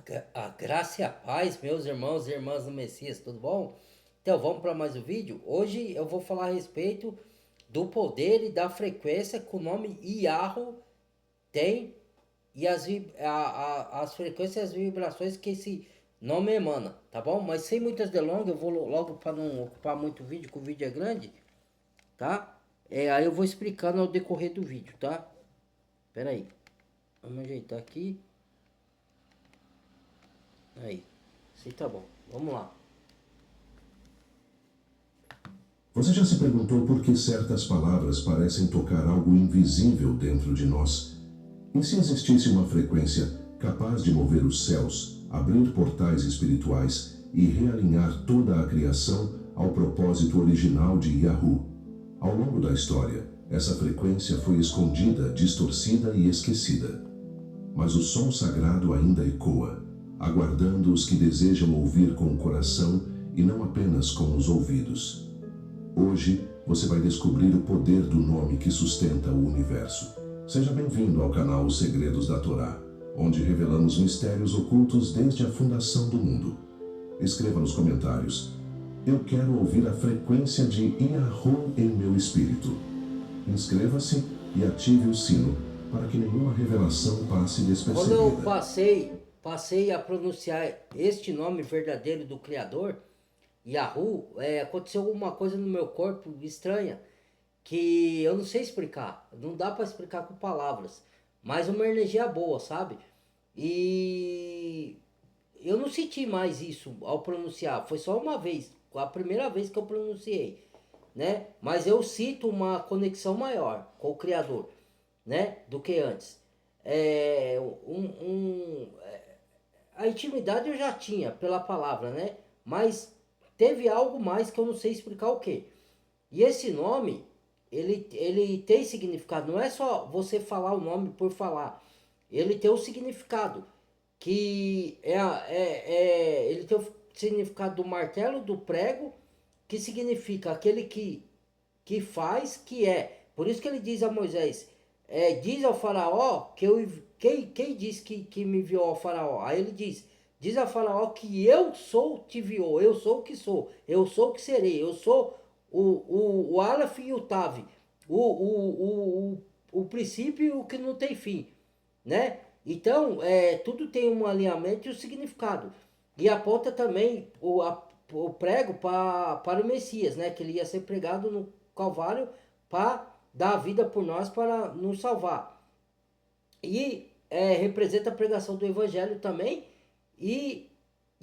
A graça e a paz, meus irmãos e irmãs do Messias, tudo bom? Então vamos para mais um vídeo. Hoje eu vou falar a respeito do poder e da frequência que o nome Iarro tem e as frequências e as vibrações que esse nome emana, tá bom? Mas sem muitas delongas, eu vou logo para não ocupar muito vídeo, que o vídeo é grande, tá? Aí eu vou explicando ao decorrer do vídeo, tá? Pera aí, vamos ajeitar aqui. Aí, sim, tá bom. Vamos lá. Você já se perguntou por que certas palavras parecem tocar algo invisível dentro de nós? E se existisse uma frequência capaz de mover os céus, abrir portais espirituais e realinhar toda a criação ao propósito original de Yahu? Ao longo da história, essa frequência foi escondida, distorcida e esquecida. Mas o som sagrado ainda ecoa, aguardando os que desejam ouvir com o coração e não apenas com os ouvidos. Hoje, você vai descobrir o poder do nome que sustenta o universo. Seja bem-vindo ao canal Os Segredos da Torá, onde revelamos mistérios ocultos desde a fundação do mundo. Escreva nos comentários: eu quero ouvir a frequência de Yahu em meu espírito. Inscreva-se e ative o sino para que nenhuma revelação passe Quando eu despercebida. passei a pronunciar este nome verdadeiro do Criador, Yahu, aconteceu alguma coisa no meu corpo estranha que eu não sei explicar, não dá para explicar com palavras, mas uma energia boa, sabe? E eu não senti mais isso ao pronunciar, foi só uma vez, a primeira vez que eu pronunciei, né? Mas eu sinto uma conexão maior com o Criador, né? Do que antes. É, um, um, a intimidade eu já tinha pela palavra, né? Mas teve algo mais que eu não sei explicar o que. E esse nome, ele tem significado. Não é só você falar o nome por falar. Ele tem um significado. Ele tem o significado do martelo, do prego, que significa aquele que faz, que é. Por isso que ele diz a Moisés, diz ao faraó que quem disse que me enviou ao faraó? Aí ele diz ao faraó que eu sou te enviou, eu sou o que sou, eu sou o que serei, eu sou o Aleph e o Tav, o princípio e o que não tem fim, né? Então, tudo tem um alinhamento e um significado. E aponta também o prego para o Messias, né? Que ele ia ser pregado no Calvário para dar a vida por nós, para nos salvar. E representa a pregação do Evangelho também. E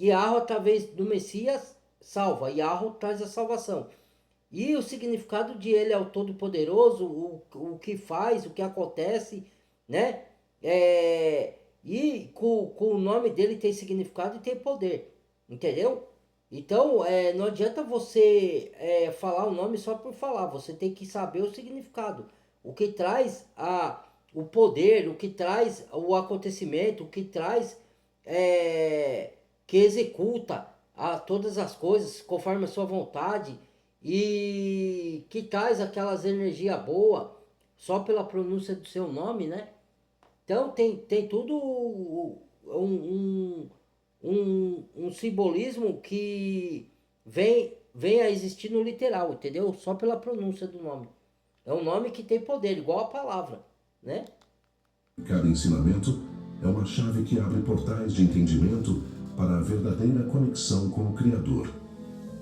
Yahweh, através do Messias, salva. Yahweh traz a salvação. E o significado de ele é o Todo-Poderoso, o que faz, o que acontece, né? E com o nome dele tem significado e tem poder, entendeu? Então, não adianta você falar o nome só por falar, você tem que saber o significado, o que traz o poder, o que traz o acontecimento, o que traz, que executa todas as coisas conforme a sua vontade e que traz aquelas energias boas só pela pronúncia do seu nome, né? Então tem tudo um simbolismo que vem a existir no literal, entendeu? Só pela pronúncia do nome. É um nome que tem poder, igual a palavra, né? Cada ensinamento é uma chave que abre portais de entendimento para a verdadeira conexão com o Criador.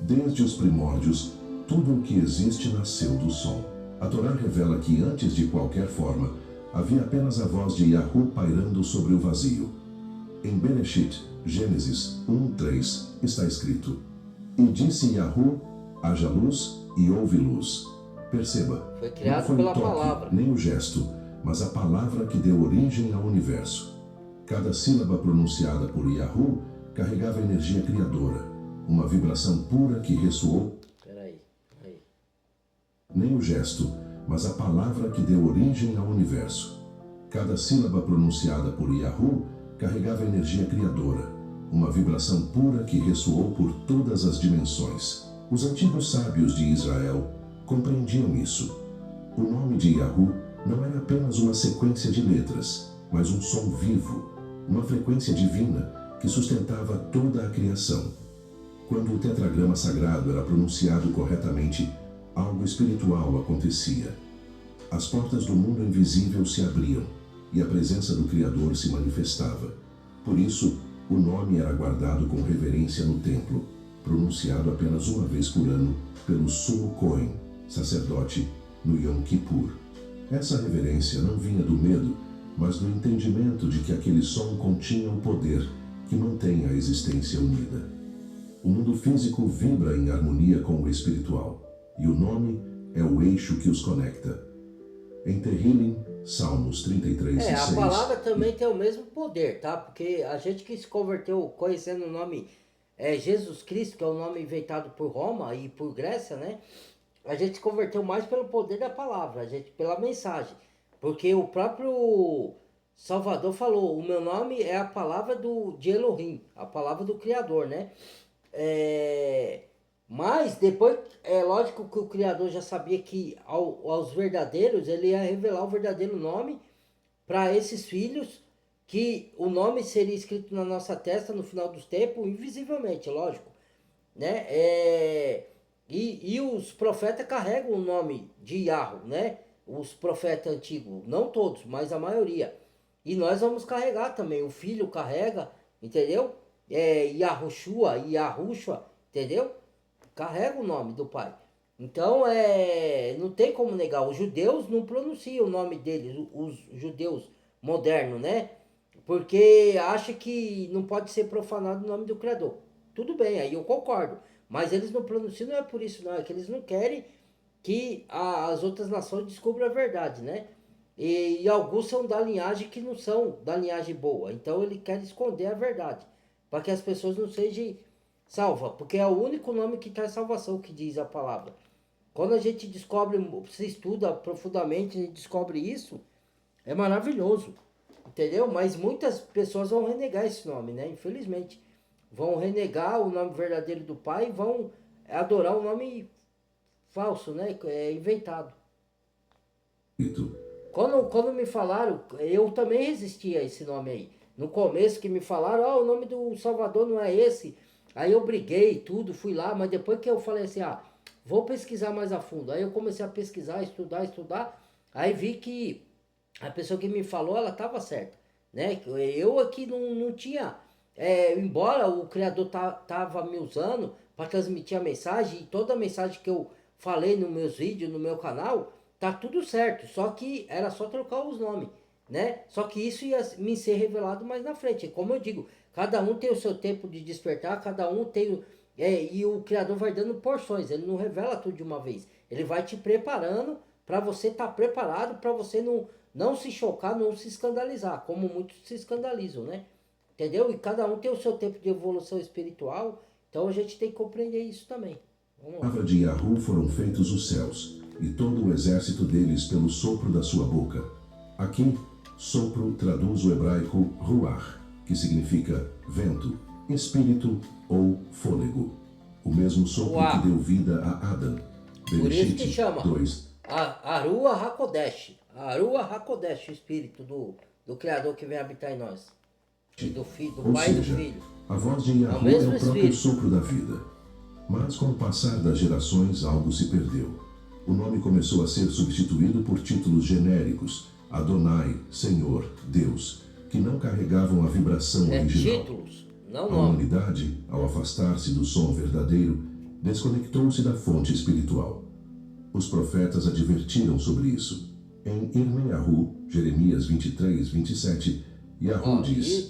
Desde os primórdios, tudo o que existe nasceu do som. A Torá revela que antes de qualquer forma, havia apenas a voz de Yahu pairando sobre o vazio. Em Bereshit, Gênesis 1:3, está escrito: e disse Yahu, haja luz e houve luz. Perceba, Foi não criado foi o pela toque, palavra. nem o gesto, mas a palavra que deu origem ao universo. Cada sílaba pronunciada por Yahu carregava energia criadora, uma vibração pura que ressoou. Peraí. Nem o gesto, mas a palavra que deu origem ao universo. Cada sílaba pronunciada por Yahu carregava energia criadora, uma vibração pura que ressoou por todas as dimensões. Os antigos sábios de Israel compreendiam isso. O nome de Yahu não era apenas uma sequência de letras, mas um som vivo, uma frequência divina que sustentava toda a criação. Quando o tetragrama sagrado era pronunciado corretamente, algo espiritual acontecia. As portas do mundo invisível se abriam e a presença do Criador se manifestava. Por isso, o nome era guardado com reverência no templo, pronunciado apenas uma vez por ano pelo Sumo Cohen, sacerdote, no Yom Kippur. Essa reverência não vinha do medo, mas do entendimento de que aquele som continha o poder que mantém a existência unida. O mundo físico vibra em harmonia com o espiritual, e o nome é o eixo que os conecta. Em Tehillim, Salmos 33 e 6... A palavra também tem o mesmo poder, tá? Porque a gente que se converteu conhecendo o nome Jesus Cristo, que é o nome inventado por Roma e por Grécia, né? A gente se converteu mais pelo poder da palavra, a gente pela mensagem. Porque o próprio Salvador falou, o meu nome é a palavra de Elohim, a palavra do Criador, né? Mas depois, é lógico que o Criador já sabia que aos verdadeiros, ele ia revelar o verdadeiro nome para esses filhos, que o nome seria escrito na nossa testa no final dos tempos, invisivelmente, lógico, né? E os profetas carregam o nome de Yahweh, né? Os profetas antigos, não todos, mas a maioria. E nós vamos carregar também, o filho carrega, entendeu? Yahushua, Yahushua, entendeu? Carrega o nome do pai. Então, não tem como negar. Os judeus não pronunciam o nome deles, os judeus modernos, né? Porque acha que não pode ser profanado o nome do Criador. Tudo bem, aí eu concordo. Mas eles não pronunciam, não é por isso não, é que eles não querem que as outras nações descubram a verdade, né? E alguns são da linhagem que não são da linhagem boa. Então ele quer esconder a verdade, para que as pessoas não sejam salvas, porque é o único nome que traz salvação, que diz a palavra. Quando a gente descobre, se estuda profundamente e descobre isso, é maravilhoso, entendeu? Mas muitas pessoas vão renegar esse nome, né? Infelizmente. Vão renegar o nome verdadeiro do pai e vão adorar o nome falso, né? Inventado. Quando me falaram, eu também resisti a esse nome aí. No começo que me falaram, o nome do Salvador não é esse. Aí eu briguei tudo, fui lá, mas depois que eu falei assim, vou pesquisar mais a fundo. Aí eu comecei a pesquisar, estudar. Aí vi que a pessoa que me falou, ela estava certa, né? Eu aqui não tinha... embora o Criador tava me usando para transmitir a mensagem, e toda a mensagem que eu falei nos meus vídeos, no meu canal, tá tudo certo, só que era só trocar os nomes, né? Só que isso ia me ser revelado mais na frente. Como eu digo, cada um tem o seu tempo de despertar, cada um tem... e o Criador vai dando porções, ele não revela tudo de uma vez. Ele vai te preparando para você estar preparado, para você não se chocar, não se escandalizar, como muitos se escandalizam, né? Entendeu? E cada um tem o seu tempo de evolução espiritual, então a gente tem que compreender isso também. A palavra de Yahu foram feitos os céus, e todo o exército deles pelo sopro da sua boca. Aqui, sopro traduz o hebraico ruach, que significa vento, espírito ou fôlego. O mesmo sopro que deu vida a Adão. Por isso que chama 2. Arua Hakodesh. Arua Hakodesh, o espírito do Criador que vem habitar em nós. Do pai e do filho. A voz de Yahu é o próprio sopro da vida. Mas com o passar das gerações, algo se perdeu. O nome começou a ser substituído por títulos genéricos, Adonai, Senhor, Deus, que não carregavam a vibração original. Títulos, não a nome. humanidade, ao afastar-se do som verdadeiro, desconectou-se da fonte espiritual. Os profetas advertiram sobre isso. Em Irmeyahu, Jeremias 23, 27, Yahu diz: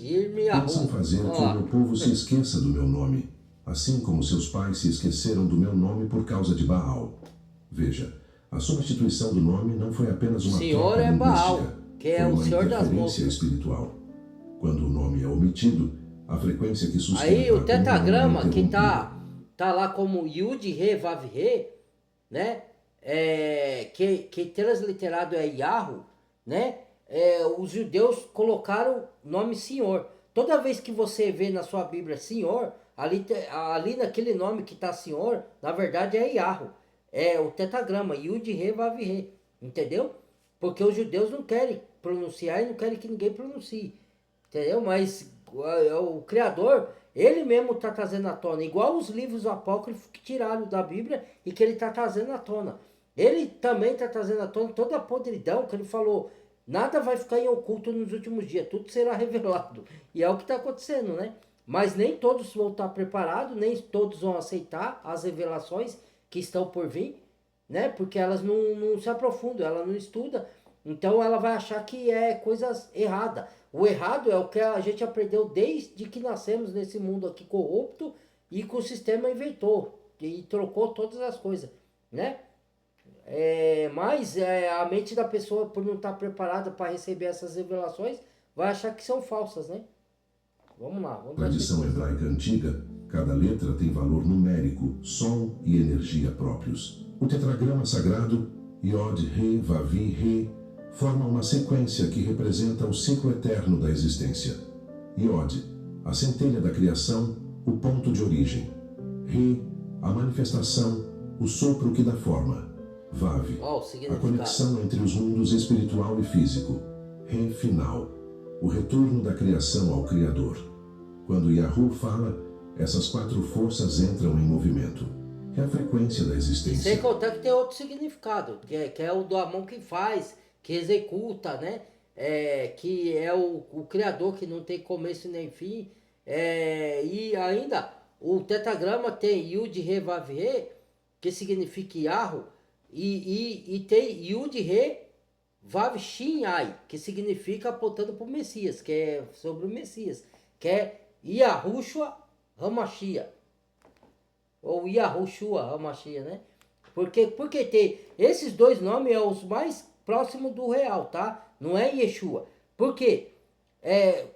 pensam fazer que o meu povo se esqueça do meu nome, assim como seus pais se esqueceram do meu nome por causa de Baal. Veja, a substituição do nome não foi apenas uma Senhor troca Baal, linguística, que é o Senhor das interferência espiritual. Quando o nome é omitido, a frequência que sustenta aí o tetragrama é que tá lá como Yud, Re, Vav, Re, né? Que transliterado é Yahu, né? Os judeus colocaram o nome Senhor. Toda vez que você vê na sua Bíblia Senhor, ali naquele nome que está Senhor, na verdade é Yahu. É o tetragrama, Yud, Re, Vav, Re. Entendeu? Porque os judeus não querem pronunciar e não querem que ninguém pronuncie. Entendeu? Mas o Criador, ele mesmo está trazendo à tona, igual os livros apócrifos que tiraram da Bíblia e que ele está trazendo à tona. Ele também está trazendo à tona toda a podridão que ele falou. Nada vai ficar em oculto nos últimos dias, tudo será revelado. E é o que está acontecendo, né? Mas nem todos vão estar preparados, nem todos vão aceitar as revelações que estão por vir, né? Porque elas não se aprofundam, ela não estuda, então ela vai achar que é coisas erradas. O errado é o que a gente aprendeu desde que nascemos nesse mundo aqui corrupto e que o sistema inventou e trocou todas as coisas, né? Mas a mente da pessoa, por não estar preparada para receber essas revelações, vai achar que são falsas, né? Vamos lá. Vamos Na tradição hebraica antiga, cada letra tem valor numérico, som e energia próprios. O tetragrama sagrado, Yod, Re, Vavi, Re, forma uma sequência que representa o ciclo eterno da existência. Yod, a centelha da criação, o ponto de origem. Re, a manifestação, o sopro que dá forma. Vav, a conexão entre os mundos espiritual e físico. Re, final, o retorno da criação ao Criador. Quando Yahu fala, essas 4 forças entram em movimento. É a frequência da existência. Sem contar que tem outro significado, que é o do Amon que faz, que executa, né? Que é o Criador que não tem começo nem fim. E ainda o tetragrama tem Yud, Re, Vav, Re, que significa Yahu, e tem Yud, Re, Vav, Shin, Ai, que significa apontando para o Messias, que é sobre o Messias, que é Yahushua Hamashia, ou Yahushua Hamashia, né? Porque tem esses dois nomes é os mais próximos do real, tá? Não é Yeshua. Por quê?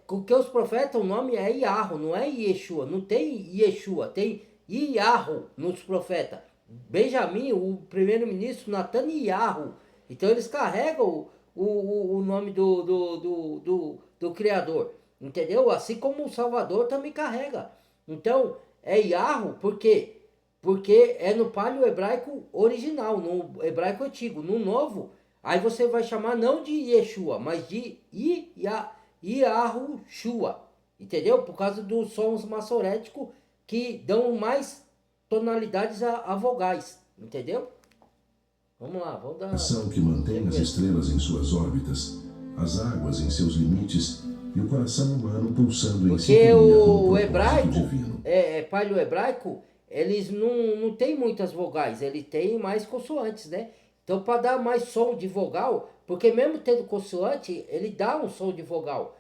Porque os profetas, o nome é Yahu, não é Yeshua. Não tem Yeshua, tem Yahu nos profetas. Benjamim, o primeiro-ministro, Netanyahu. Então eles carregam o nome do Criador. Entendeu? Assim como o Salvador também carrega. Então, é Yahu, por quê? Porque é no paleo hebraico original, no hebraico antigo. No novo, aí você vai chamar não de Yeshua, mas de Yahushua. Entendeu? Por causa dos sons massoréticos que dão mais tonalidades a vogais. Entendeu? Vamos lá, vamos dar... Ação que mantém as estrelas em suas órbitas, as águas em seus limites e o coração humano pulsando em sintonia com o propósito divino. Paleo hebraico, eles não tem muitas vogais, ele tem mais consoantes, né? Então, para dar mais som de vogal, porque mesmo tendo consoante, ele dá um som de vogal.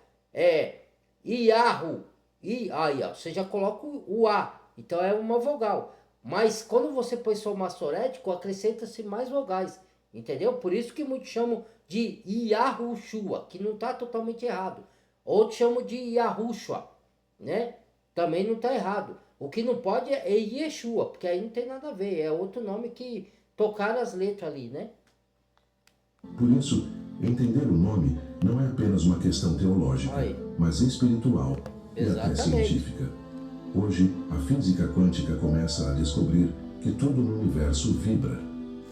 Iahu, aí, ó, você já coloca o A, então é uma vogal. Mas quando você põe som massorético, acrescenta-se mais vogais, entendeu? Por isso que muitos chamam de Yahushua, que não está totalmente errado. Outros chamam de Yahushua, né? Também não está errado. O que não pode é Yeshua, porque aí não tem nada a ver. É outro nome que tocaram as letras ali, né? Por isso, entender o nome não é apenas uma questão teológica, mas espiritual e até científica. Hoje, a física quântica começa a descobrir que tudo no universo vibra.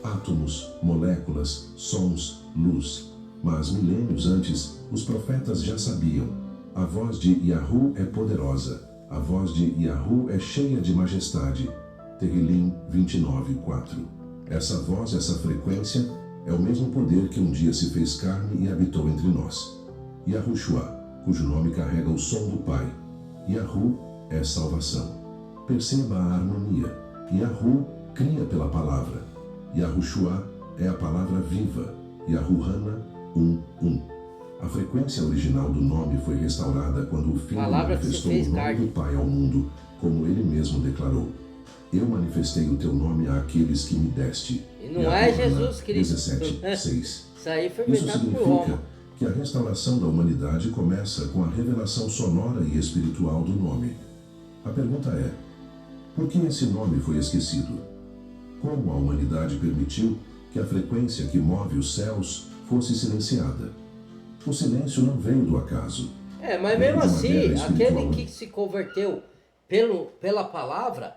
Átomos, moléculas, sons, luz. Mas milênios antes, os profetas já sabiam. A voz de Yahu é poderosa. A voz de Yahu é cheia de majestade. Tehillim 29:4. Essa voz, essa frequência, é o mesmo poder que um dia se fez carne e habitou entre nós. Yahushua, cujo nome carrega o som do Pai. Yahu é salvação. Perceba a harmonia. Yahu cria pela palavra. Yahushua é a palavra viva. Yahuhana, 1. A frequência original do nome foi restaurada quando o Filho manifestou o nome do Pai ao mundo, como ele mesmo declarou. Eu manifestei o teu nome àqueles que me deste. E não é Jesus Cristo. 17:6. Isso aí foi Isso inventado por significa Roma. que a restauração da humanidade começa com a revelação sonora e espiritual do nome. A pergunta é: por que esse nome foi esquecido? Como a humanidade permitiu que a frequência que move os céus fosse silenciada? O silêncio não veio do acaso. Mas mesmo assim, aquele que se converteu pela palavra,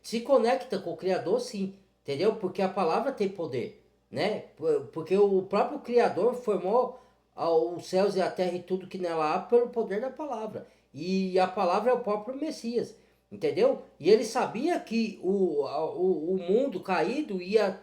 se conecta com o Criador, sim, entendeu? Porque a palavra tem poder, né? Porque o próprio Criador formou os céus e a terra e tudo que nela há pelo poder da palavra. E a palavra é o próprio Messias, entendeu? E ele sabia que o mundo caído ia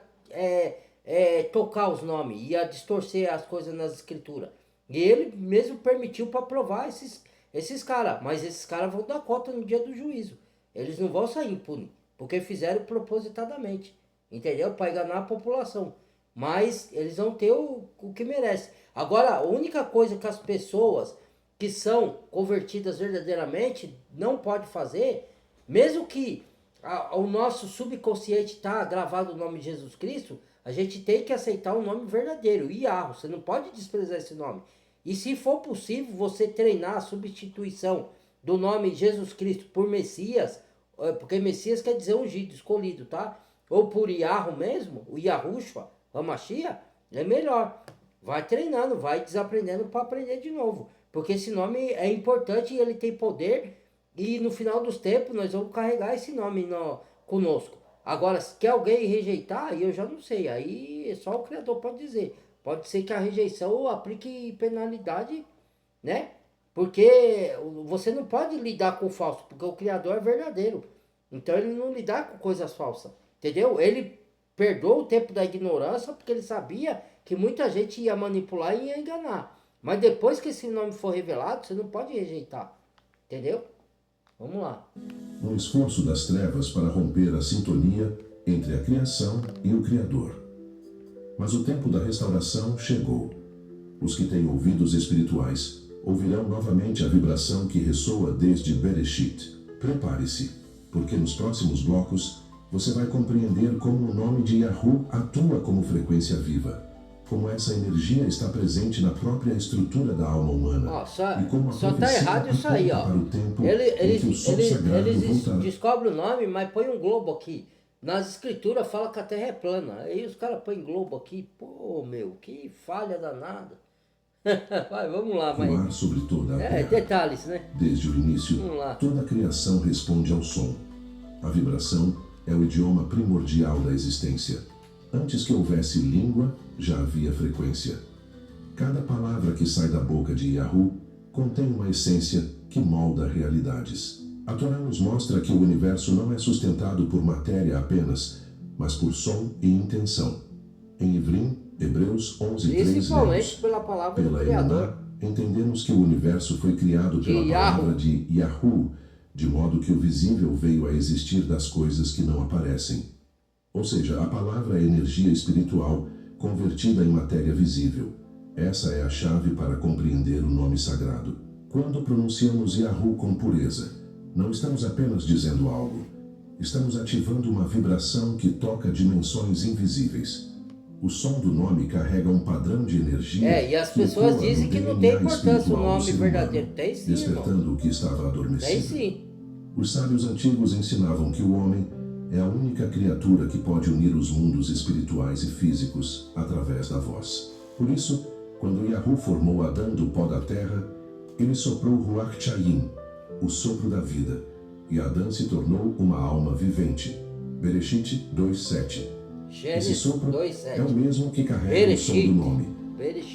tocar os nomes, ia distorcer as coisas nas escrituras. E ele mesmo permitiu para provar esses caras. Mas esses caras vão dar conta no dia do juízo. Eles não vão sair impunes, porque fizeram propositadamente, entendeu? Para enganar a população. Mas eles vão ter o que merece. Agora, a única coisa que as pessoas que são convertidas verdadeiramente não pode fazer, mesmo que o nosso subconsciente está gravado o nome de Jesus Cristo, a gente tem que aceitar o nome verdadeiro, Iarro. Você não pode desprezar esse nome. E se for possível você treinar a substituição do nome Jesus Cristo por Messias, porque Messias quer dizer ungido, escolhido, tá? Ou por Iarro mesmo, o Yahushua, Hamashia, é melhor. Vai treinando, vai desaprendendo para aprender de novo. Porque esse nome é importante e ele tem poder. E no final dos tempos nós vamos carregar esse nome conosco. Agora, se quer alguém rejeitar, aí eu já não sei. Aí só o Criador pode dizer. Pode ser que a rejeição aplique penalidade, né? Porque você não pode lidar com o falso, porque o Criador é verdadeiro. Então ele não lidar com coisas falsas, entendeu? Ele perdoa o tempo da ignorância, porque ele sabia que muita gente ia manipular e ia enganar. Mas depois que esse nome for revelado, você não pode rejeitar, entendeu? Vamos lá. Um esforço das trevas para romper a sintonia entre a criação e o Criador. Mas o tempo da restauração chegou. Os que têm ouvidos espirituais ouvirão novamente a vibração que ressoa desde Bereshit. Prepare-se, porque nos próximos blocos você vai compreender como o nome de Yahu atua como frequência viva, como essa energia está presente na própria estrutura da alma humana. E como a só está errado isso aí, ó. Eles descobrem o nome, mas põe um globo aqui. Nas escrituras fala que a terra é plana. Aí os caras põem globo aqui. Pô, meu, que falha danada. Vai, vamos lá, vai. Voar sobre toda a terra. Detalhes, né? Desde o início, toda a criação responde ao som. A vibração é o idioma primordial da existência. Antes que houvesse língua, já havia frequência. Cada palavra que sai da boca de Yahu contém uma essência que molda realidades. A Torá nos mostra que o universo não é sustentado por matéria apenas, mas por som e intenção. Em Ivrim, Hebreus 11:3, principalmente pela palavra do Criador. Entendemos que o universo foi criado pela palavra de Yahu, de modo que o visível veio a existir das coisas que não aparecem. Ou seja, a palavra é energia espiritual convertida em matéria visível. Essa é a chave para compreender o nome sagrado. Quando pronunciamos Yahu com pureza, não estamos apenas dizendo algo. Estamos ativando uma vibração que toca dimensões invisíveis. O som do nome carrega um padrão de energia. E as pessoas dizem que não tem importância o nome verdadeiro. Tem sim, despertando irmão. O que estava adormecido. Tem sim. Os sábios antigos ensinavam que o homem é a única criatura que pode unir os mundos espirituais e físicos através da voz. Por isso, quando Yahu formou Adão do pó da terra, ele soprou Ruach Chaim, o sopro da vida, e Adão se tornou uma alma vivente. Bereshit 2:7. Esse sopro 2:7 é o mesmo que carrega o som do nome.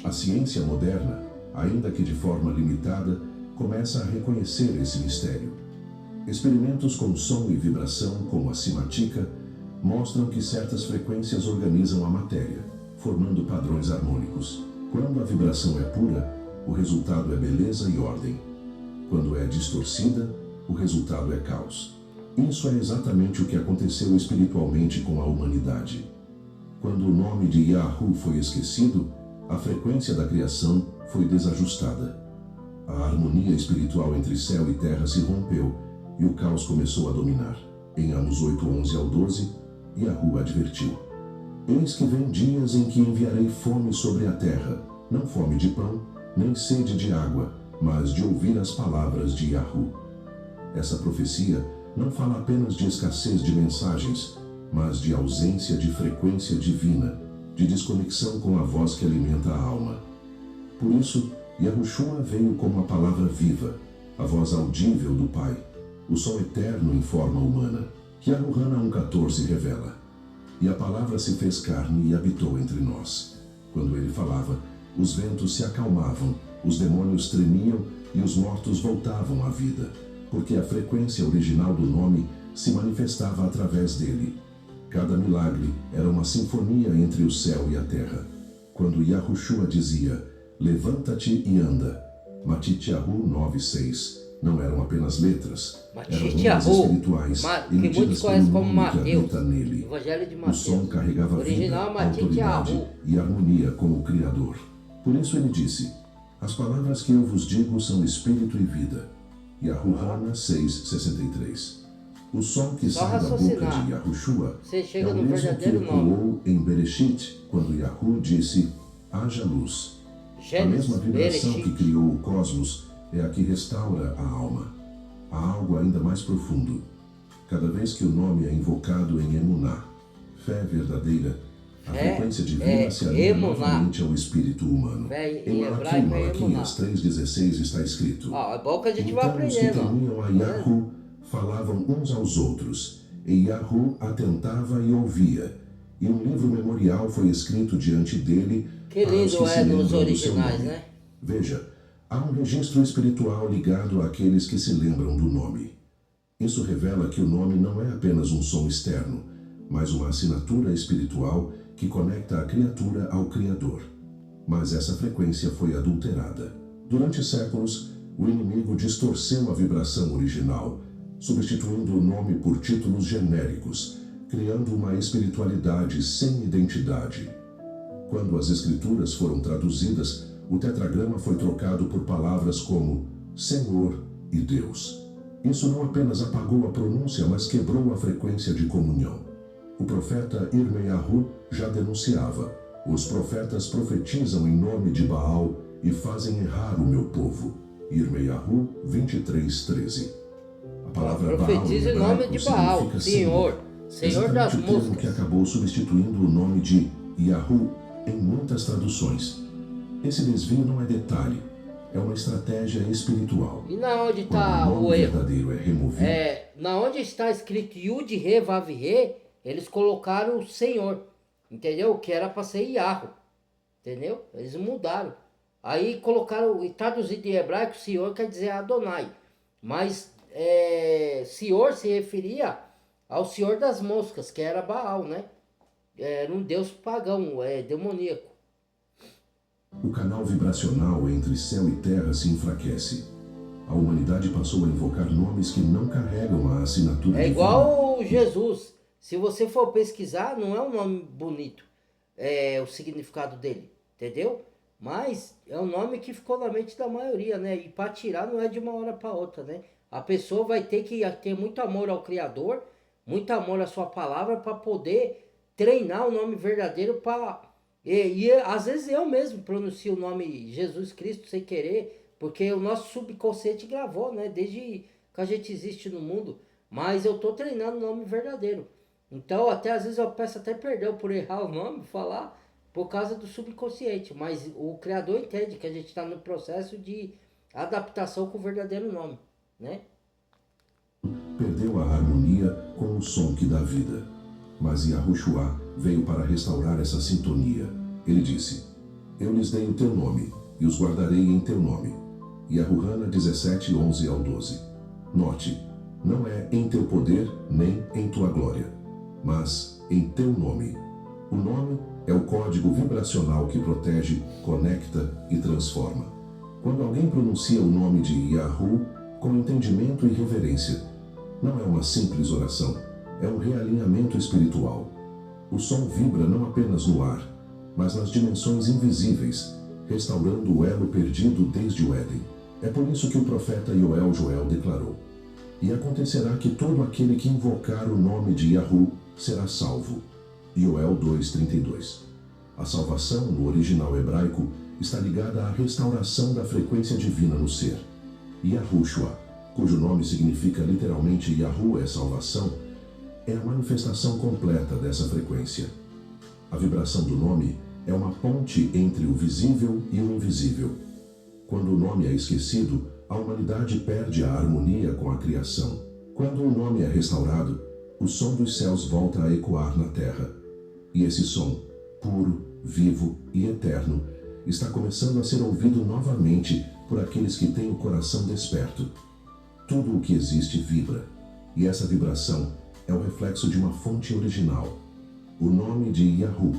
A ciência moderna, ainda que de forma limitada, começa a reconhecer esse mistério. Experimentos com som e vibração, como a simática, mostram que certas frequências organizam a matéria, formando padrões harmônicos. Quando a vibração é pura, o resultado é beleza e ordem. Quando é distorcida, o resultado é caos. Isso é exatamente o que aconteceu espiritualmente com a humanidade. Quando o nome de Yahu foi esquecido, a frequência da criação foi desajustada. A harmonia espiritual entre céu e terra se rompeu e o caos começou a dominar. Em Amos 8:11-12, Yahu advertiu: Eis que vem dias em que enviarei fome sobre a terra, não fome de pão, nem sede de água, mas de ouvir as palavras de Yahu. Essa profecia não fala apenas de escassez de mensagens, mas de ausência de frequência divina, de desconexão com a voz que alimenta a alma. Por isso, Yahushua veio como a palavra viva, a voz audível do Pai, o som eterno em forma humana, que Yahuhana 1:14 revela. E a palavra se fez carne e habitou entre nós. Quando ele falava, os ventos se acalmavam, os demônios tremiam e os mortos voltavam à vida, porque a frequência original do nome se manifestava através dele. Cada milagre era uma sinfonia entre o céu e a terra. Quando Yahushua dizia, levanta-te e anda, Matityahu 9:6, não eram apenas letras, eram ondas espirituais emitidas pelo nome que habita nele. O som carregava vida, autoridade e harmonia com o Criador. Por isso ele disse, as palavras que eu vos digo são espírito e vida. Yahuhana 6:63. O som que sai da boca de Yahushua é o mesmo que ecoou em Bereshit, quando Yahu disse, haja luz. A mesma vibração que criou o cosmos é a que restaura a alma. Há algo ainda mais profundo. Cada vez que o nome é invocado em Emuná, fé verdadeira, a frequência divina se alinha novamente ao espírito humano. Em Malaquias 3:16 está escrito, então os que temiam a Yahu falavam uns aos outros, e Yahu atentava e ouvia, e um livro memorial foi escrito diante dele para os que se lembram do seu nome. Veja, há um registro espiritual ligado àqueles que se lembram do nome. Isso revela que o nome não é apenas um som externo, mas uma assinatura espiritual que conecta a criatura ao Criador. Mas essa frequência foi adulterada. Durante séculos, o inimigo distorceu a vibração original, substituindo o nome por títulos genéricos, criando uma espiritualidade sem identidade. Quando as escrituras foram traduzidas, o tetragrama foi trocado por palavras como Senhor e Deus. Isso não apenas apagou a pronúncia, mas quebrou a frequência de comunhão. O profeta Irmeyahu já denunciava, os profetas profetizam em nome de Baal e fazem errar o meu povo. Irmeyahu 23:13. A palavra profetiza em nome de Baal, Senhor das moscas, que acabou substituindo o nome de Yahu em muitas traduções. Esse desvio não é detalhe, é uma estratégia espiritual. E na onde está o erro? Verdadeiro é removido. Na onde está escrito Yud Re Vav Re, eles colocaram o Senhor, entendeu? Que era para ser Yahu, entendeu? Eles mudaram. Aí colocaram, e traduzido em hebraico, Senhor quer dizer Adonai, mas Senhor se referia ao Senhor das moscas, que era Baal, né? Era um deus pagão, demoníaco. O canal vibracional entre céu e terra se enfraquece. A humanidade passou a invocar nomes que não carregam a assinatura. É igual Jesus. Se você for pesquisar, não é um nome bonito, o significado dele, entendeu? Mas é um nome que ficou na mente da maioria, né? E para tirar não é de uma hora para outra, né? A pessoa vai ter que ter muito amor ao Criador, muito amor à sua palavra para poder treinar o nome verdadeiro para... E às vezes eu mesmo pronuncio o nome Jesus Cristo sem querer, porque o nosso subconsciente gravou, né? Desde que a gente existe no mundo. Mas eu tô treinando o nome verdadeiro. Então até às vezes eu peço até perdão por errar o nome, falar, por causa do subconsciente. Mas o Criador entende que a gente está no processo de adaptação com o verdadeiro nome, né? Perdeu a harmonia com o som que dá vida. Mas Yahushua veio para restaurar essa sintonia. Ele disse, eu lhes dei o teu nome, e os guardarei em teu nome. Yahuhana 17:11-12. Note, não é em teu poder, nem em tua glória, mas em teu nome. O nome é o código vibracional que protege, conecta e transforma. Quando alguém pronuncia o nome de Yahu com entendimento e reverência, não é uma simples oração, é um realinhamento espiritual. O som vibra não apenas no ar, mas nas dimensões invisíveis, restaurando o elo perdido desde o Éden. É por isso que o profeta Yoel Joel declarou, e acontecerá que todo aquele que invocar o nome de Yahu será salvo. Yoel 2:32. A salvação, no original hebraico, está ligada à restauração da frequência divina no ser. Yahushua, cujo nome significa literalmente Yahu é salvação, é a manifestação completa dessa frequência. A vibração do nome é uma ponte entre o visível e o invisível. Quando o nome é esquecido, a humanidade perde a harmonia com a criação. Quando o nome é restaurado, o som dos céus volta a ecoar na terra. E esse som, puro, vivo e eterno, está começando a ser ouvido novamente por aqueles que têm o coração desperto. Tudo o que existe vibra, e essa vibração é o reflexo de uma fonte original, o nome de Yahu.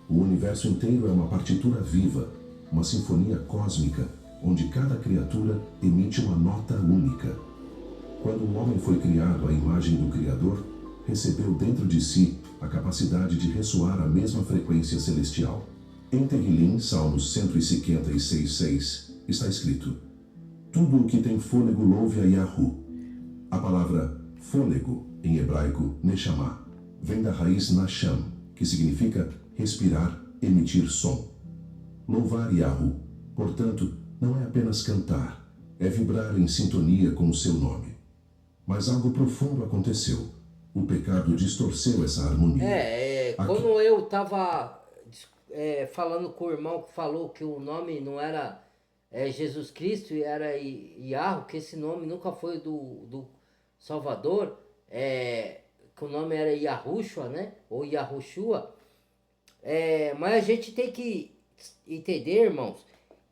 O universo inteiro é uma partitura viva, uma sinfonia cósmica, onde cada criatura emite uma nota única. Quando o homem foi criado à imagem do Criador, recebeu dentro de si a capacidade de ressoar a mesma frequência celestial. Em Tehillim, Salmos 156:6, está escrito: tudo o que tem fôlego louve a Yahu. A palavra fôlego, em hebraico, Neshama, vem da raiz Nasham, que significa respirar, emitir som. Louvar Yahu, portanto, não é apenas cantar, é vibrar em sintonia com o seu nome. Mas algo profundo aconteceu. O pecado distorceu essa harmonia. Quando eu estava falando com o irmão que falou que o nome não era Jesus Cristo e era Yahu, que esse nome nunca foi do Salvador, que o nome era Yahushua, né? Ou Yahushua. Mas a gente tem que entender, irmãos,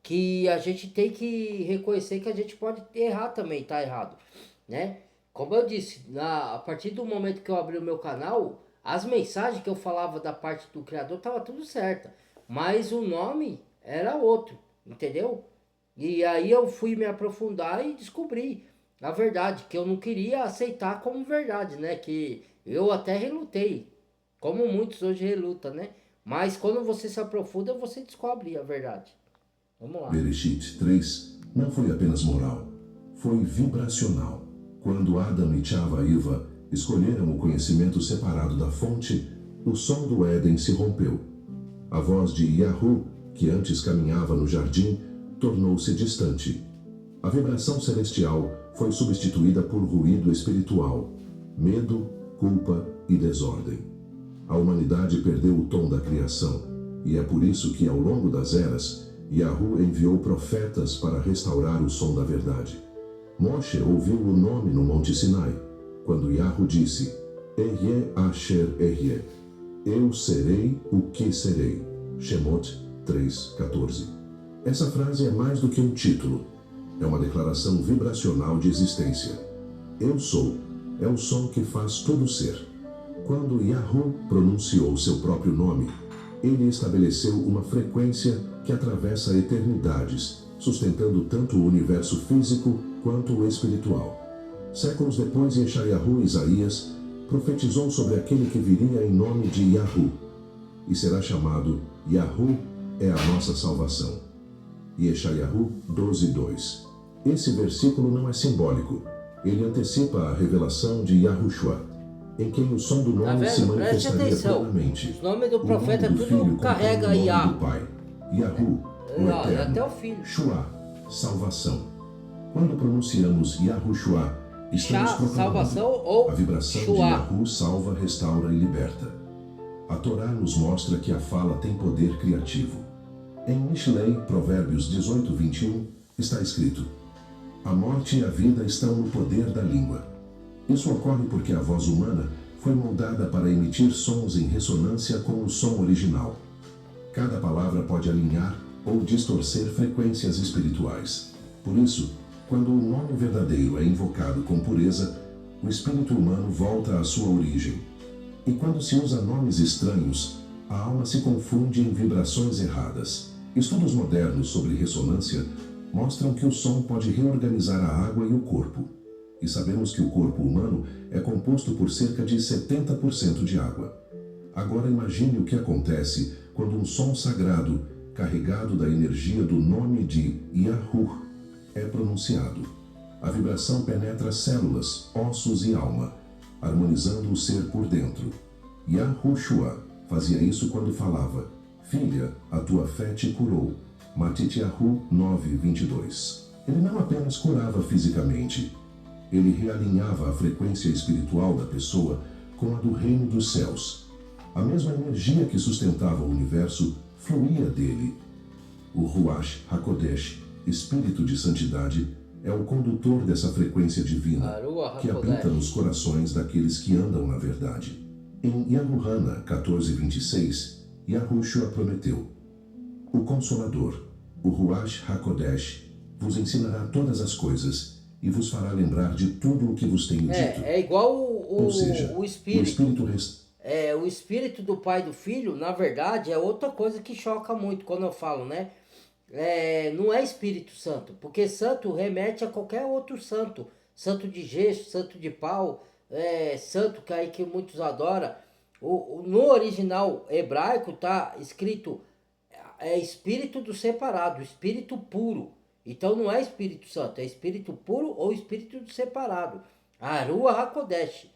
que a gente tem que reconhecer que a gente pode errar também, tá errado, né? Como eu disse, a partir do momento que eu abri o meu canal, as mensagens que eu falava da parte do Criador tava tudo certo, mas o nome era outro, entendeu? E aí eu fui me aprofundar e descobri a verdade, que eu não queria aceitar como verdade, né? Que eu até relutei, como muitos hoje relutam, né? Mas quando você se aprofunda, você descobre a verdade. Vamos lá. Bereshit 3 não foi apenas moral, foi vibracional. Quando Adam e Chava Iva escolheram o conhecimento separado da fonte, o som do Éden se rompeu. A voz de Yahu, que antes caminhava no jardim, tornou-se distante. A vibração celestial foi substituída por ruído espiritual, medo, culpa e desordem. A humanidade perdeu o tom da criação, e é por isso que, ao longo das eras, Yahu enviou profetas para restaurar o som da verdade. Moshe ouviu o nome no Monte Sinai, quando Yahu disse: Ehyeh Asher Ehyeh, eu serei o que serei. Shemot 3:14. Essa frase é mais do que um título, é uma declaração vibracional de existência. Eu sou, é o som que faz todo ser. Quando Yahu pronunciou seu próprio nome, ele estabeleceu uma frequência que atravessa eternidades, sustentando tanto o universo físico quanto o espiritual. Séculos depois, Yeshayahu Isaías profetizou sobre aquele que viria em nome de Yahu, e será chamado Yahu é a nossa salvação. Yeshayahu 12:2. Esse versículo não é simbólico, ele antecipa a revelação de Yahushua, em quem o som do nome se manifestaria plenamente. O nome do profeta tudo filho carrega Yahu. Do Pai. Yahu, o Eterno. Até o filho. Shua, salvação. Quando pronunciamos Yahushua, estamos proclamando a vibração de Yahu salva, restaura e liberta. A Torá nos mostra que a fala tem poder criativo. Em Mishlei, Provérbios 18:21, está escrito: a morte e a vida estão no poder da língua. Isso ocorre porque a voz humana foi moldada para emitir sons em ressonância com o som original. Cada palavra pode alinhar ou distorcer frequências espirituais. Por isso, quando o nome verdadeiro é invocado com pureza, o espírito humano volta à sua origem. E quando se usa nomes estranhos, a alma se confunde em vibrações erradas. Estudos modernos sobre ressonância mostram que o som pode reorganizar a água e o corpo. E sabemos que o corpo humano é composto por cerca de 70% de água. Agora imagine o que acontece quando um som sagrado, carregado da energia do nome de Yahu, é pronunciado. A vibração penetra células, ossos e alma, harmonizando o ser por dentro. Yahushua fazia isso quando falava: filha, a tua fé te curou. Matityahu 9:22. Ele não apenas curava fisicamente, ele realinhava a frequência espiritual da pessoa com a do reino dos céus. A mesma energia que sustentava o universo fluía dele. O Ruach HaKodesh, Espírito de Santidade, é o condutor dessa frequência divina, que habita nos corações daqueles que andam na verdade. Em Yahuhana 14:26, Yahushua prometeu: O Consolador, o Ruach HaKodesh, vos ensinará todas as coisas e vos fará lembrar de tudo o que vos tenho dito. É igual Ou seja, o Espírito. o O Espírito do Pai e do Filho, na verdade, é outra coisa que choca muito quando eu falo, né? Não é Espírito Santo, porque santo remete a qualquer outro santo. Santo de gesso, santo de pau, santo que aí que muitos adoram. No original hebraico tá escrito Espírito do separado, Espírito puro. Então não é Espírito Santo, é Espírito puro ou Espírito do separado. Arua HaKodesh,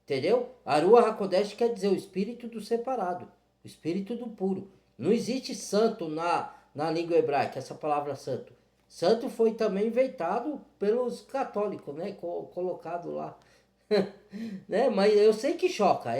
entendeu? Arua HaKodesh quer dizer o Espírito do separado, o Espírito do puro. Não existe santo na língua hebraica, essa palavra santo. Santo foi também inventado pelos católicos, né? Colocado lá. Né? Mas eu sei que choca.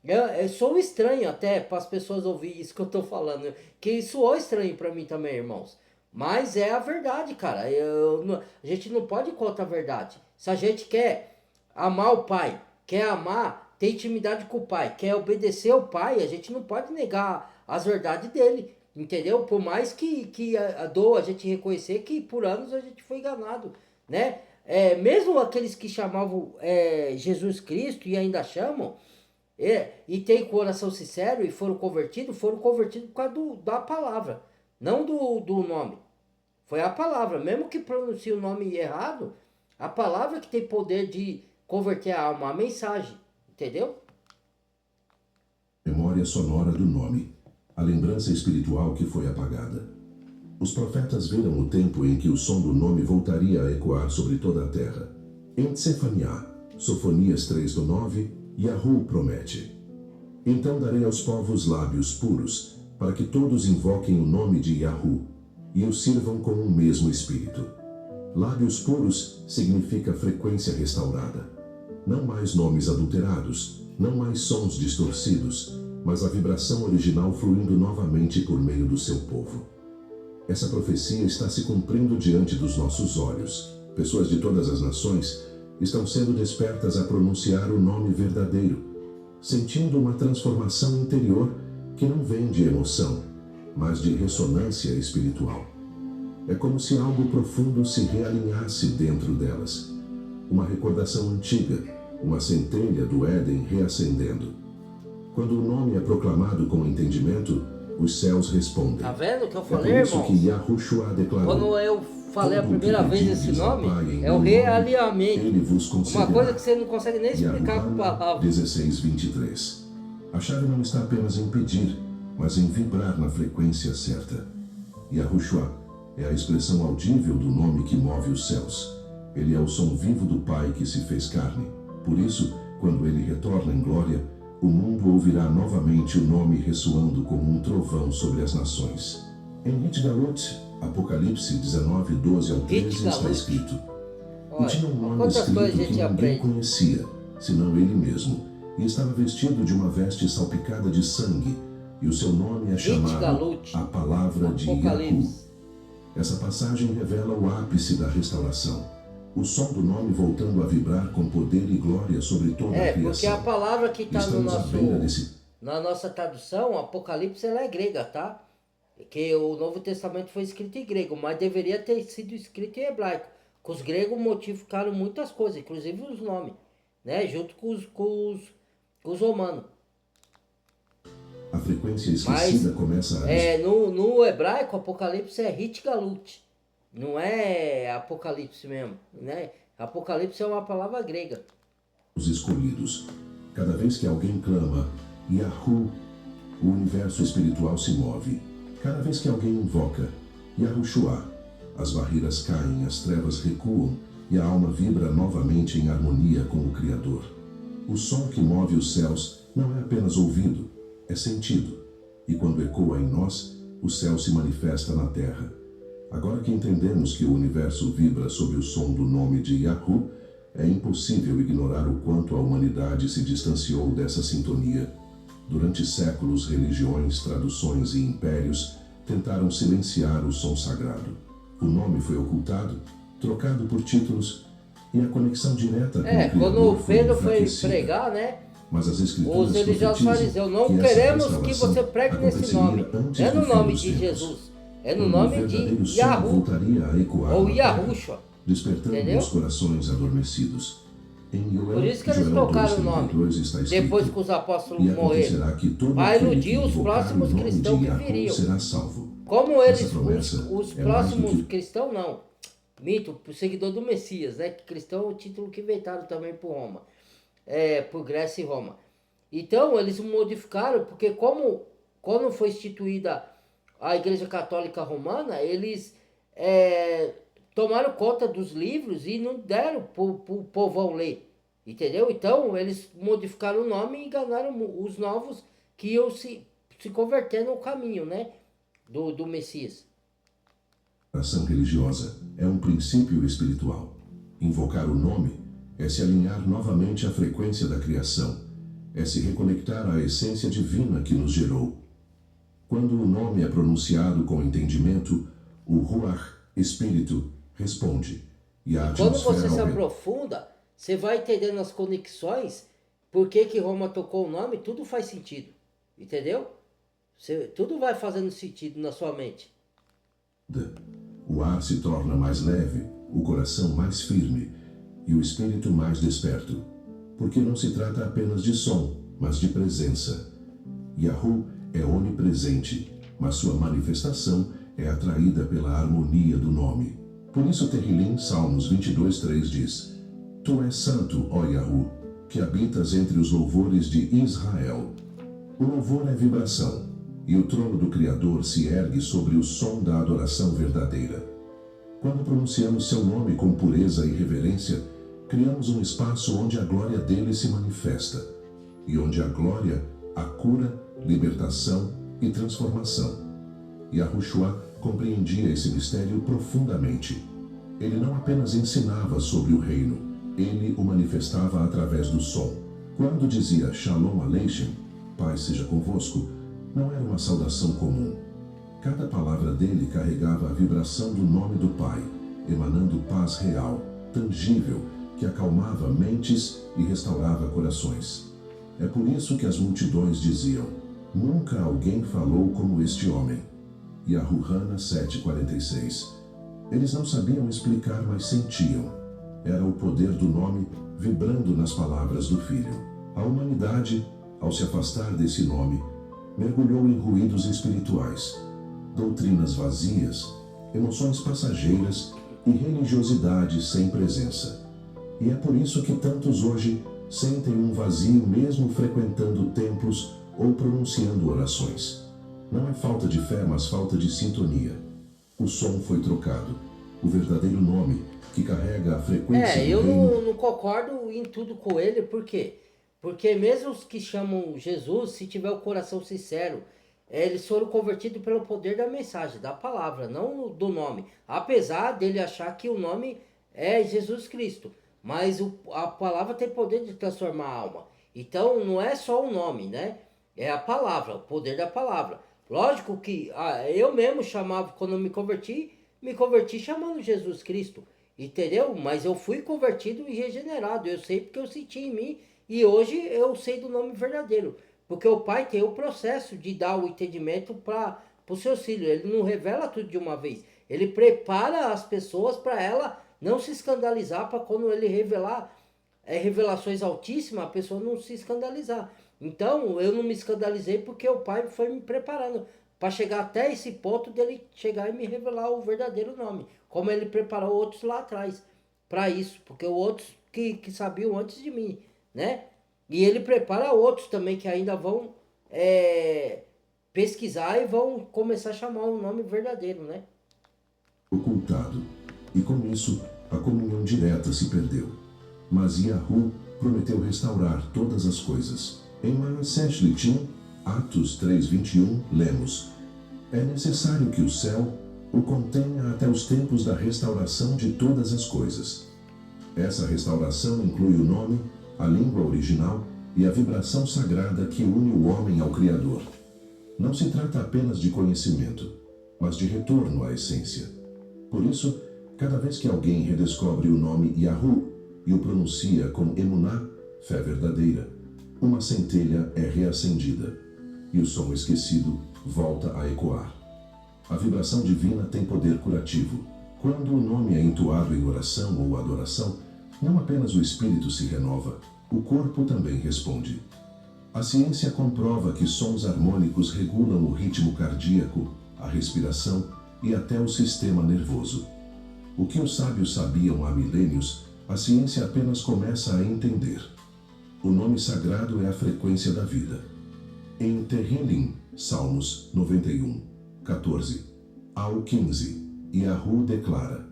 Eu sou estranho até para as pessoas ouvirem isso que eu tô falando. Que soou estranho para mim também, irmãos. Mas é a verdade, cara. A gente não pode ir contra a verdade. Se a gente quer amar o pai, quer amar, ter intimidade com o pai, quer obedecer ao pai, a gente não pode negar as verdades dele. Entendeu? Por mais que a dor a gente reconhecer que por anos a gente foi enganado, né? Mesmo aqueles que chamavam Jesus Cristo e ainda chamam, e tem coração sincero e foram convertidos por causa da palavra, não do nome. Foi a palavra, mesmo que pronuncie o nome errado, a palavra que tem poder de converter a alma, a mensagem, entendeu? Memória sonora do nome, a lembrança espiritual que foi apagada. Os profetas viram o tempo em que o som do nome voltaria a ecoar sobre toda a terra. Em Tsefaniá, Sofonias 3:9, Yahu promete: Então darei aos povos lábios puros, para que todos invoquem o nome de Yahu, e o sirvam com o mesmo espírito. Lábios puros significa frequência restaurada. Não mais nomes adulterados, não mais sons distorcidos, mas a vibração original fluindo novamente por meio do seu povo. Essa profecia está se cumprindo diante dos nossos olhos. Pessoas de todas as nações estão sendo despertas a pronunciar o nome verdadeiro, sentindo uma transformação interior que não vem de emoção, mas de ressonância espiritual. É como se algo profundo se realinhasse dentro delas. Uma recordação antiga, uma centelha do Éden reacendendo. Quando o nome é proclamado com entendimento, os céus respondem. Tá vendo o que eu falei, por isso irmão? que Yahushua declarou: Quando eu falei a Tudo primeira que vez pedires esse ao nome, Pai em é o meu nome, realinhamento. Ele vos concederá. Uma coisa que você não consegue nem explicar com Yahuana palavras. 16:23. A chave não está apenas em pedir, mas em vibrar na frequência certa. Yahushua é a expressão audível do nome que move os céus. Ele é o som vivo do Pai que se fez carne. Por isso, quando ele retorna em glória, o mundo ouvirá novamente o nome ressoando como um trovão sobre as nações. Em Hitgalut, Apocalipse 19:12-13 está escrito: E tinha um nome escrito que ninguém conhecia, senão ele mesmo, e estava vestido de uma veste salpicada de sangue, e o seu nome é chamado a Palavra de Yahu. Essa passagem revela o ápice da restauração. O som do nome voltando a vibrar com poder e glória sobre toda a criação. Porque a palavra que está na nossa tradução, Apocalipse, ela é grega, tá? Que o Novo Testamento foi escrito em grego, mas deveria ter sido escrito em hebraico. Que os gregos modificaram muitas coisas, inclusive os nomes, né? Junto com os romanos. A frequência esquecida começa a... No hebraico, Apocalipse é Hitgalut. Não é Apocalipse mesmo, né? Apocalipse é uma palavra grega. Os escolhidos. Cada vez que alguém clama Yahu, o universo espiritual se move. Cada vez que alguém invoca Yahushua, as barreiras caem, as trevas recuam e a alma vibra novamente em harmonia com o Criador. O som que move os céus não é apenas ouvido, é sentido. E quando ecoa em nós, o céu se manifesta na terra. Agora que entendemos que o universo vibra sob o som do nome de Yahu, é impossível ignorar o quanto a humanidade se distanciou dessa sintonia. Durante séculos, religiões, traduções e impérios tentaram silenciar o som sagrado. O nome foi ocultado, trocado por títulos, e a conexão direta com o Criador quando Pedro foi pregar, né? Mas as escrituras Os religiosos fariseus, não queremos que você pregue nesse nome. Não é no nome de Jesus, é no nome de Yahu ou Yahushua. Despertando Entendeu? os corações adormecidos. Em Joel, Por isso que eles Joel trocaram o 2:32 nome, está escrito, depois que os apóstolos e morreram, acontecerá que todo para aquele iludir que os invocar próximos o nome cristãos de que Yahu viriam. será salvo. Como Essa eles, promessa os é mais do próximos que- cristãos não, mito, o seguidor do Messias, né? Que cristão é o título que inventaram também por Roma, por Grécia e Roma. Então eles modificaram, porque quando foi instituída a Igreja Católica Romana, eles tomaram conta dos livros e não deram para o povão ler, entendeu? Então eles modificaram o nome e enganaram os novos que iam se converter no caminho, né? Do Messias. A ação religiosa é um princípio espiritual. Invocar o nome é se alinhar novamente à frequência da criação, é se reconectar à essência divina que nos gerou. Quando o nome é pronunciado com entendimento, o Ruach, Espírito, responde. E a Quando você atmosfera se ao aprofunda, você vai entendendo as conexões, por que Roma tocou o nome, tudo faz sentido, entendeu? Tudo vai fazendo sentido na sua mente. O ar se torna mais leve, o coração mais firme e o espírito mais desperto, porque não se trata apenas de som, mas de presença. Yahu é onipresente, mas sua manifestação é atraída pela harmonia do nome. Por isso Terrilim, Salmos 22:3 diz: Tu és santo, ó Yahu, que habitas entre os louvores de Israel. O louvor é vibração, e o trono do Criador se ergue sobre o som da adoração verdadeira. Quando pronunciamos seu nome com pureza e reverência, criamos um espaço onde a glória dele se manifesta, e onde a glória há cura, libertação e transformação. Yahushua compreendia esse mistério profundamente. Ele não apenas ensinava sobre o reino, ele o manifestava através do som. Quando dizia Shalom Aleichem, paz seja convosco, não era uma saudação comum. Cada palavra dele carregava a vibração do nome do Pai, emanando paz real, tangível, que acalmava mentes e restaurava corações. É por isso que as multidões diziam: Nunca alguém falou como este homem. Yahuhana 7:46. Eles não sabiam explicar, mas sentiam. Era o poder do nome vibrando nas palavras do Filho. A humanidade, ao se afastar desse nome, mergulhou em ruídos espirituais, doutrinas vazias, emoções passageiras e religiosidade sem presença. E é por isso que tantos hoje sentem um vazio mesmo frequentando templos ou pronunciando orações. Não é falta de fé, mas falta de sintonia. O som foi trocado. O verdadeiro nome, que carrega a frequência do Eu reino, não concordo em tudo com ele, por quê? Porque mesmo os que chamam Jesus, se tiver o coração sincero, eles foram convertidos pelo poder da mensagem, da palavra, não do nome. Apesar dele achar que o nome é Jesus Cristo. Mas a palavra tem poder de transformar a alma. Então não é só o nome, né? É a palavra, o poder da palavra. Lógico que eu mesmo chamava, quando eu me converti chamando Jesus Cristo. Entendeu? Mas eu fui convertido e regenerado. Eu sei porque eu senti em mim. E hoje eu sei do nome verdadeiro. Porque o Pai tem o processo de dar o entendimento para os seus filhos. Ele não revela tudo de uma vez. Ele prepara as pessoas para ela não se escandalizar, para quando ele revelar revelações altíssimas, a pessoa não se escandalizar. Então eu não me escandalizei porque o Pai foi me preparando para chegar até esse ponto dele chegar e me revelar o verdadeiro nome. Como ele preparou outros lá atrás para isso. Porque outros que sabiam antes de mim, né? E ele prepara outros também que ainda vão pesquisar e vão começar a chamar o nome verdadeiro, né? ocultado, e com isso a comunhão direta se perdeu. Mas Yahu prometeu restaurar todas as coisas. Em Manassés Litim, Atos 3:21, lemos: É necessário que o céu o contenha até os tempos da restauração de todas as coisas. Essa restauração inclui o nome, a língua original e a vibração sagrada que une o homem ao Criador. Não se trata apenas de conhecimento, mas de retorno à essência. Por isso, cada vez que alguém redescobre o nome Yahu e o pronuncia com emuná, fé verdadeira, uma centelha é reacendida e o som esquecido volta a ecoar. A vibração divina tem poder curativo. Quando o nome é entoado em oração ou adoração, não apenas o espírito se renova, o corpo também responde. A ciência comprova que sons harmônicos regulam o ritmo cardíaco, a respiração e até o sistema nervoso. O que os sábios sabiam há milênios, a ciência apenas começa a entender. O nome sagrado é a frequência da vida. Em Tehillim, Salmos 91, 14 ao 15, Yahu declara: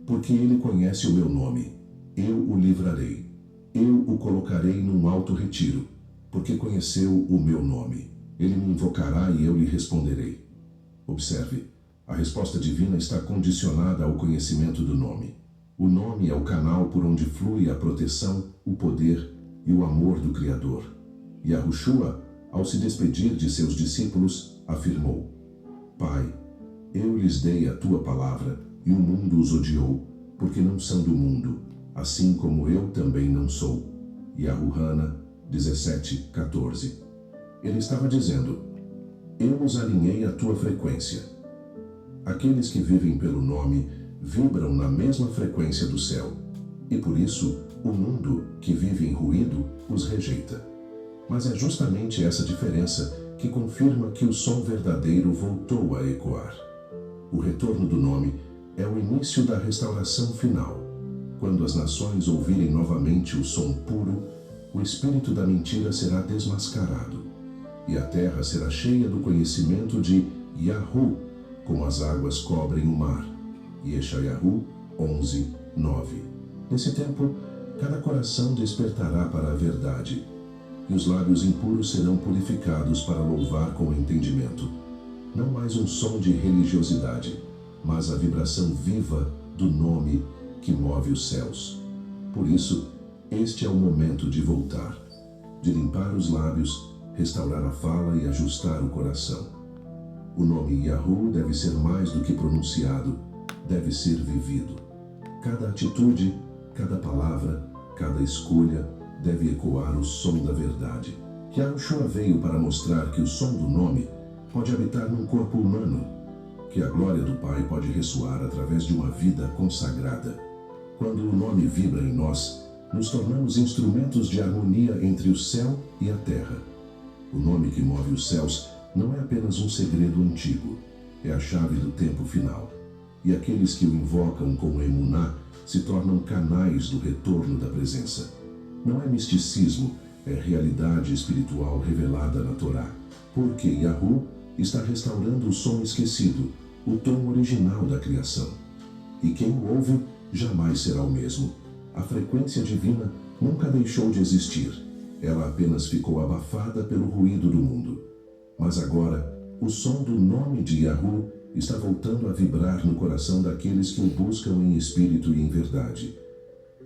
porque ele conhece o meu nome, eu o livrarei. Eu o colocarei num alto retiro, porque conheceu o meu nome. Ele me invocará e eu lhe responderei. Observe, a resposta divina está condicionada ao conhecimento do nome. O nome é o canal por onde flui a proteção, o poder e o amor do Criador. Yahushua, ao se despedir de seus discípulos, afirmou: Pai, eu lhes dei a tua palavra e o mundo os odiou, porque não são do mundo, assim como eu também não sou. Yahuhana 17, 14. Ele estava dizendo: eu os alinhei à tua frequência. Aqueles que vivem pelo nome vibram na mesma frequência do céu, e por isso o mundo, que vive em ruído, os rejeita. Mas é justamente essa diferença que confirma que o som verdadeiro voltou a ecoar. O retorno do nome é o início da restauração final. Quando as nações ouvirem novamente o som puro, o espírito da mentira será desmascarado, e a terra será cheia do conhecimento de Yahu, como as águas cobrem o mar. Yeshayahu 11, 9. Nesse tempo, cada coração despertará para a verdade, e os lábios impuros serão purificados para louvar com entendimento. Não mais um som de religiosidade, mas a vibração viva do nome que move os céus. Por isso, este é o momento de voltar, de limpar os lábios, restaurar a fala e ajustar o coração. O nome Yahu deve ser mais do que pronunciado, deve ser vivido. Cada atitude, cada palavra, cada escolha deve ecoar o som da verdade. Yahushua veio para mostrar que o som do nome pode habitar num corpo humano, que a glória do Pai pode ressoar através de uma vida consagrada. Quando o nome vibra em nós, nos tornamos instrumentos de harmonia entre o céu e a terra. O nome que move os céus não é apenas um segredo antigo, é a chave do tempo final. E aqueles que o invocam com emuná se tornam canais do retorno da presença. Não é misticismo, é realidade espiritual revelada na Torá, porque Yahu está restaurando o som esquecido, o tom original da criação. E quem o ouve jamais será o mesmo. A frequência divina nunca deixou de existir, ela apenas ficou abafada pelo ruído do mundo. Mas agora, o som do nome de Yahu está voltando a vibrar no coração daqueles que o buscam em espírito e em verdade.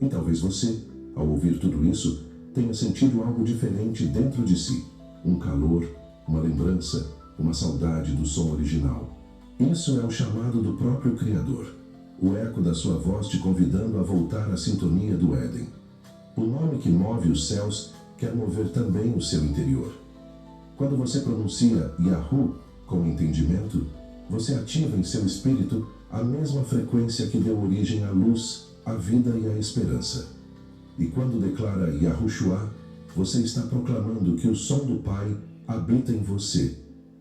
E talvez você, ao ouvir tudo isso, tenha sentido algo diferente dentro de si, um calor, uma lembrança, uma saudade do som original. Isso é o chamado do próprio Criador, o eco da sua voz te convidando a voltar à sintonia do Éden. O nome que move os céus quer mover também o seu interior. Quando você pronuncia Yahu com entendimento, você ativa em seu espírito a mesma frequência que deu origem à luz, à vida e à esperança. E quando declara Yahushua, você está proclamando que o som do Pai habita em você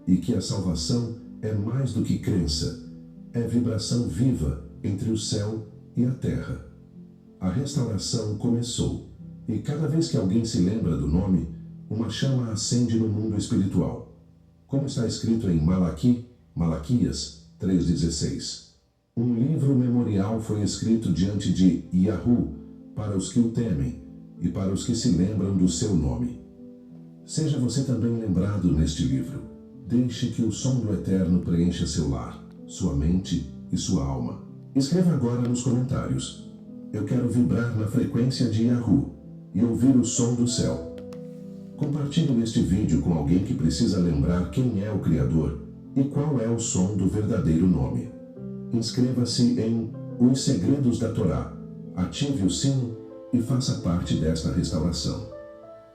e que a salvação é mais do que crença, é vibração viva entre o céu e a terra. A restauração começou, e cada vez que alguém se lembra do nome, uma chama acende no mundo espiritual. Como está escrito em Malaquias 3,16. Um livro memorial foi escrito diante de Yahu para os que o temem e para os que se lembram do seu nome. Seja você também lembrado neste livro. Deixe que o som do Eterno preencha seu lar, sua mente e sua alma. Escreva agora nos comentários: eu quero vibrar na frequência de Yahu e ouvir o som do céu. Compartilhe este vídeo com alguém que precisa lembrar quem é o Criador e qual é o som do verdadeiro nome. Inscreva-se em Os Segredos da Torá, ative o sino e faça parte desta restauração.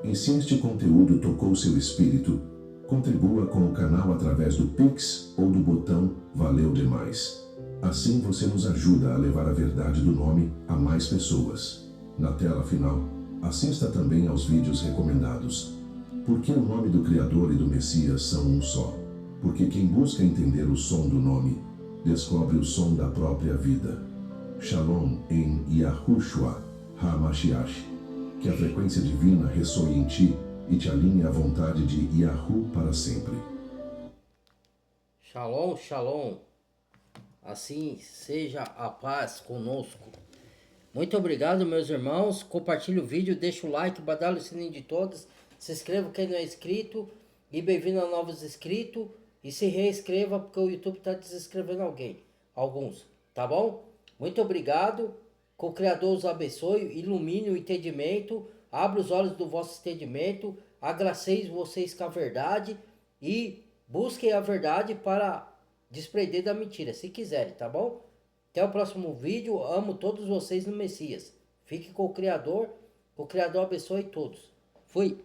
E se este conteúdo tocou seu espírito, contribua com o canal através do Pix ou do botão Valeu Demais. Assim você nos ajuda a levar a verdade do nome a mais pessoas. Na tela final, assista também aos vídeos recomendados. Porque o nome do Criador e do Messias são um só. Porque quem busca entender o som do nome, descobre o som da própria vida. Shalom em Yahushua HaMashiach. Que a frequência divina ressoe em ti e te alinhe à vontade de Yahu para sempre. Shalom, shalom. Assim seja a paz conosco. Muito obrigado, meus irmãos. Compartilhe o vídeo, deixa o like, badale o sininho de todas. Se inscreva quem não é inscrito. E bem-vindo a novos inscritos. E se reinscreva porque o YouTube está desinscrevendo alguns. Tá bom? Muito obrigado. Que o Criador os abençoe, ilumine o entendimento, abra os olhos do vosso entendimento, agraceie vocês com a verdade e busquem a verdade para desprender da mentira, se quiserem, tá bom? Até o próximo vídeo, amo todos vocês no Messias. Fique com o Criador abençoe todos. Fui!